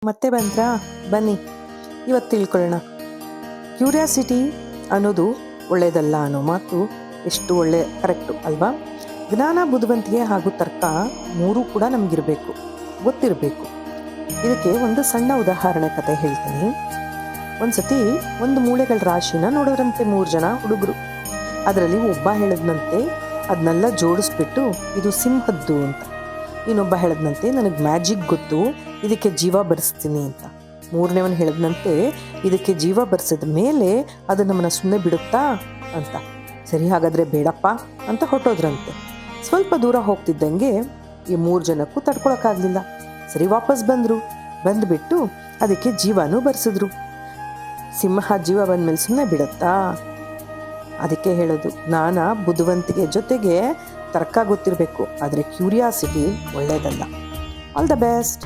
ಮತ್ತೆ ಬಂದ್ರಾ? ಬನ್ನಿ ಇವತ್ತು ತಿಳ್ಕೊಳ್ಳೋಣ. ಕ್ಯೂರಿಯಾಸಿಟಿ ಅನ್ನೋದು ಒಳ್ಳೆಯದಲ್ಲ ಅನ್ನೋ ಮಾತು ಎಷ್ಟು ಕರೆಕ್ಟು ಅಲ್ವಾ? ಜ್ಞಾನ, ಬುದ್ಧಿವಂತಿಕೆ ಹಾಗೂ ತರ್ಕ ಮೂರೂ ಕೂಡ ನಮಗಿರಬೇಕು, ಗೊತ್ತಿರಬೇಕು. ಇದಕ್ಕೆ ಒಂದು ಸಣ್ಣ ಉದಾಹರಣೆ ಕತೆ ಹೇಳ್ತೀನಿ. ಒಂದ್ಸತಿ ಒಂದು ಮೂಳೆಗಳ ರಾಶಿನ ನೋಡೋರಂತೆ 3 ಜನ ಹುಡುಗರು. ಅದರಲ್ಲಿ ಒಬ್ಬ ಹೇಳಿದ್ನಂತೆ ಅದನ್ನೆಲ್ಲ ಜೋಡಿಸ್ಬಿಟ್ಟು ಇದು ಸಿಂಹದ್ದು ಅಂತ. ಇನ್ನೊಬ್ಬ ಹೇಳಿದ್ನಂತೆ ನನಗೆ ಮ್ಯಾಜಿಕ್ ಗೊತ್ತು, ಇದಕ್ಕೆ ಜೀವ ಬರೆಸ್ತೀನಿ ಅಂತ. 3ನೇವನು ಹೇಳಿದ್ನಂತೆ ಇದಕ್ಕೆ ಜೀವ ಬರೆಸಿದ ಮೇಲೆ ಅದು ನಮ್ಮನ್ನ ಸುಮ್ಮನೆ ಬಿಡುತ್ತಾ ಅಂತ. ಸರಿ, ಹಾಗಾದರೆ ಬೇಡಪ್ಪ ಅಂತ ಹೊರಟೋದ್ರಂತೆ. ಸ್ವಲ್ಪ ದೂರ ಹೋಗ್ತಿದ್ದಂಗೆ ಈ 3 ಜನಕ್ಕೂ ತಡ್ಕೊಳಕ್ಕಾಗಲಿಲ್ಲ. ಸರಿ, ವಾಪಸ್ ಬಂದುಬಿಟ್ಟು ಅದಕ್ಕೆ ಜೀವನೂ ಬರೆಸಿದ್ರು. ಸಿಂಹ ಜೀವ ಬಂದಮೇಲೆ ಸುಮ್ಮನೆ ಬಿಡುತ್ತಾ? ಅದಕ್ಕೆ ಹೇಳೋದು, ಜ್ಞಾನ, ಬುದ್ಧಿವಂತಿಕೆ ಜೊತೆಗೆ ತರ್ಕ ಗೊತ್ತಿರಬೇಕು, ಆದರೆ ಕ್ಯೂರಿಯಾಸಿಟಿ ಒಳ್ಳೆಯದಲ್ಲ. All the best.